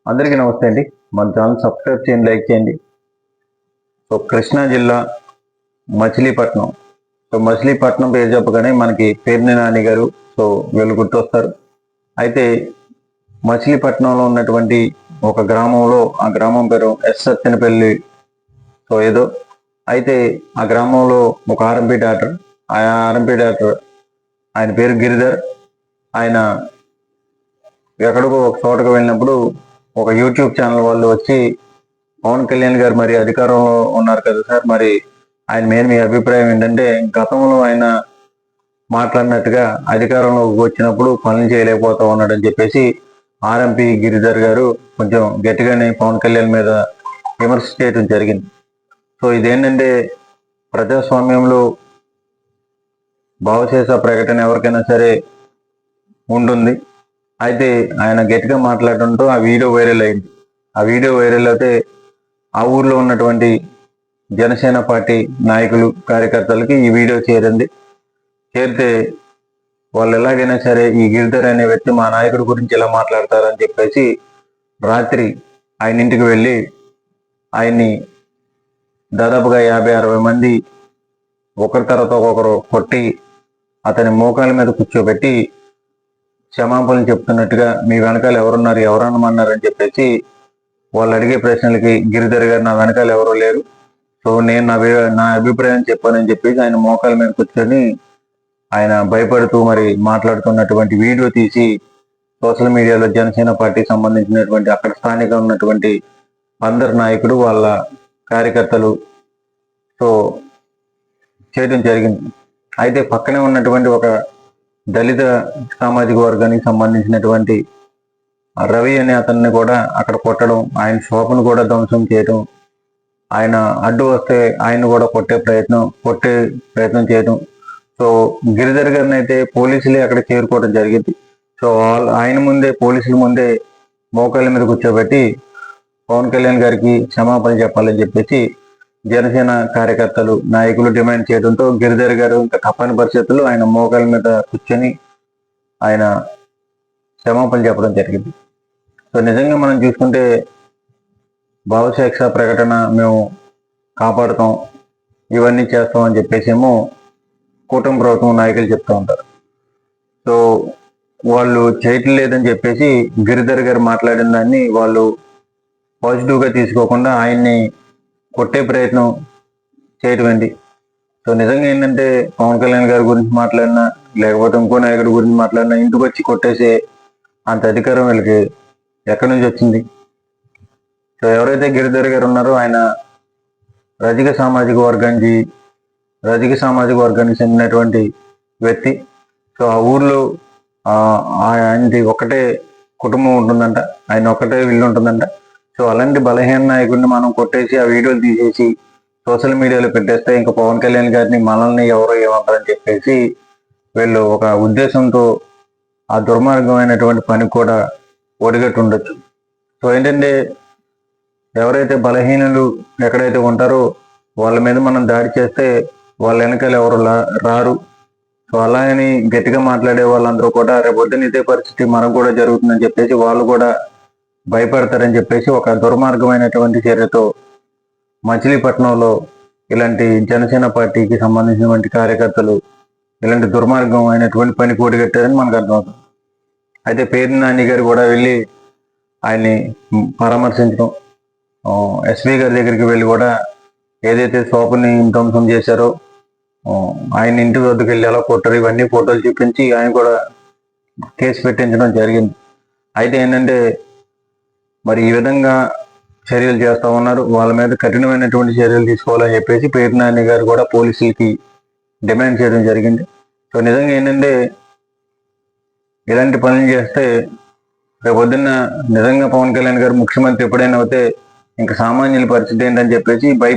అందరికీ నమస్తే అండి. మన ఛానల్ సబ్స్క్రైబ్ చేయండి, లైక్ చేయండి. సో కృష్ణా జిల్లా మచిలీపట్నం. సో మచిలీపట్నం పేరు చెప్పగానే మనకి పేర్ని నాని గారు సో వీళ్ళు గుర్తొస్తారు. అయితే మచిలీపట్నంలో ఉన్నటువంటి ఒక గ్రామంలో, ఆ గ్రామం పేరు ఎస్ సత్తెనపల్లి. సో ఏదో అయితే ఆ గ్రామంలో ఒక ఆర్ఎంపీ డాక్టర్, ఆ ఆర్ఎంపీ డాక్టర్ ఆయన పేరు గిరిధర్. ఆయన ఎక్కడికో ఒక చోటకు వెళ్ళినప్పుడు ఒక యూట్యూబ్ ఛానల్ వాళ్ళు వచ్చి, పవన్ కళ్యాణ్ గారు మరి అధికారంలో ఉన్నారు కదా సార్, మరి ఆయన మీద మీ అభిప్రాయం ఏంటంటే, గతంలో ఆయన మాట్లాడినట్టుగా అధికారంలోకి వచ్చినప్పుడు పనులు చేయలేకపోతా ఉన్నాడని చెప్పేసి ఆర్ఎంపీ గిరిధర్ గారు కొంచెం గట్టిగానే పవన్ కళ్యాణ్ మీద విమర్శ చేయడం జరిగింది. సో ఇదేంటంటే, ప్రజాస్వామ్యంలో భావశేష ప్రకటన ఎవరికైనా సరే ఉంటుంది. అయితే ఆయన గట్టిగా మాట్లాడడంతో ఆ వీడియో వైరల్ అయింది. ఆ వీడియో వైరల్ అయితే ఆ ఊర్లో ఉన్నటువంటి జనసేన పార్టీ నాయకులు, కార్యకర్తలకి ఈ వీడియో చేరింది. చేరితే వాళ్ళు ఎలాగైనా సరే ఈ గిరిధర్ అనే వ్యక్తి మా నాయకుడి గురించి ఎలా మాట్లాడతారని చెప్పేసి రాత్రి ఆయన ఇంటికి వెళ్ళి ఆయన్ని దాదాపుగా 50-60 మంది ఒకరి తర్వాత ఒకరు కొట్టి అతని మోకాల మీద కూర్చోబెట్టి క్షమాపణలు చెప్తున్నట్టుగా, మీ వెనకాల ఎవరున్నారు, ఎవరన్నమన్నారని చెప్పేసి వాళ్ళు అడిగే ప్రశ్నలకి గిరిధర్ గారు నా వెనకాల ఎవరూ లేరు, సో నేను నా అభిప్రాయం చెప్పానని చెప్పేసి ఆయన మోకాల మీద కూర్చొని ఆయన భయపడుతూ మరి మాట్లాడుతున్నటువంటి వీడియో తీసి సోషల్ మీడియాలో జనసేన పార్టీకి సంబంధించినటువంటి అక్కడ స్థానికంగా ఉన్నటువంటి అందరు నాయకుడు, వాళ్ళ కార్యకర్తలు సో చేయడం జరిగింది. అయితే పక్కనే ఉన్నటువంటి ఒక దళిత సామాజిక వర్గానికి సంబంధించినటువంటి రవి అనే అతన్ని కూడా అక్కడ కొట్టడం, ఆయన షాపును కూడా ధ్వంసం చేయడం, ఆయన అడ్డు వస్తే ఆయన కూడా కొట్టే ప్రయత్నం చేయడం. సో గిరిధర్ గారిని అయితే పోలీసులే అక్కడ చేరుకోవడం జరిగింది. సో ఆయన ముందే, పోలీసుల ముందే మోకాళ్ళ మీద కూర్చోబెట్టి పవన్ కళ్యాణ్ గారికి క్షమాపణ చెప్పాలని చెప్పేసి జనసేన కార్యకర్తలు, నాయకులు డిమాండ్ చేయడంతో గిరిధర్ గారు ఇంకా తప్పని పరిస్థితుల్లో ఆయన మోకాళ్ళ మీద కూర్చొని ఆయన క్షమాపణ చెప్పడం జరిగింది. సో నిజంగా మనం చూసుకుంటే భావశేష ప్రకటన మేము కాపాడుతాం, ఇవన్నీ చేస్తాం అని చెప్పేసి ఏమో కూటమి ప్రభుత్వం నాయకులు చెప్తూ ఉంటారు. సో వాళ్ళు చేయటం లేదని చెప్పేసి గిరిధర్ గారు మాట్లాడిన దాన్ని వాళ్ళు పాజిటివ్గా తీసుకోకుండా ఆయన్ని కొట్టే ప్రయత్నం చేయటమండి. సో నిజంగా ఏంటంటే, పవన్ కళ్యాణ్ గారి గురించి మాట్లాడినా, లేకపోతే ఇంకో నాయకుడి గురించి మాట్లాడినా ఇంటికి వచ్చి కొట్టేసే అంత అధికారం వీళ్ళకి ఎక్కడి నుంచి వచ్చింది? సో ఎవరైతే గిరిధర్ గారు ఉన్నారో ఆయన రజక సామాజిక వర్గానికి చెందినటువంటి వ్యక్తి. సో ఆ ఊర్లో ఆయనది ఒకటే కుటుంబం ఉంటుందంట, ఆయన ఒకటే ఇల్లు ఉంటుందంట. సో అలాంటి బలహీన నాయకుడిని మనం కొట్టేసి ఆ వీడియోలు తీసేసి సోషల్ మీడియాలో పెట్టేస్తే ఇంకా పవన్ కళ్యాణ్ గారిని, మనల్ని ఎవరో ఏమంటారని చెప్పేసి వీళ్ళు ఒక ఉద్దేశంతో ఆ దుర్మార్గమైనటువంటి పని కూడా ఒడిగట్టు ఉండొచ్చు. సో ఏంటంటే, ఎవరైతే బలహీనులు ఎక్కడైతే ఉంటారో వాళ్ళ మీద మనం దాడి చేస్తే వాళ్ళ వెనకాల ఎవరు రారు. సో అలా అని గట్టిగా మాట్లాడే వాళ్ళందరూ కూడా రేపొద్దున ఇదే పరిస్థితి మనకు కూడా జరుగుతుందని చెప్పేసి వాళ్ళు కూడా భయపడతారని చెప్పేసి ఒక దుర్మార్గమైనటువంటి చర్యతో మచిలీపట్నంలో ఇలాంటి జనసేన పార్టీకి సంబంధించినటువంటి కార్యకర్తలు ఇలాంటి దుర్మార్గం అయినటువంటి పని కూడిగట్టారని మనకు అర్థమవుతుంది. అయితే పేర్ని నాని గారు కూడా వెళ్ళి ఆయన్ని పరామర్శించడం, ఎస్పీ గారి దగ్గరికి వెళ్ళి కూడా ఏదైతే షాపుని ధ్వంసం చేశారో ఆయన ఇంటి వద్దకు వెళ్ళి ఎలా కొట్టారు ఇవన్నీ ఫోటోలు చూపించి ఆయన కూడా కేసు పెట్టించడం జరిగింది. అయితే ఏంటంటే, మరి ఈ విధంగా చర్యలు చేస్తూ ఉన్నారు, వాళ్ళ మీద కఠినమైనటువంటి చర్యలు తీసుకోవాలని చెప్పేసి పేర్ని నాని గారు కూడా పోలీసులకి డిమాండ్ చేయడం జరిగింది. సో నిజంగా ఏంటంటే, ఇలాంటి పనులు చేస్తే రేపొద్దున్న నిజంగా పవన్ కళ్యాణ్ గారు ముఖ్యమంత్రి ఎప్పుడైనా అవుతే ఇంకా సామాన్యుల పరిస్థితి ఏంటని చెప్పేసి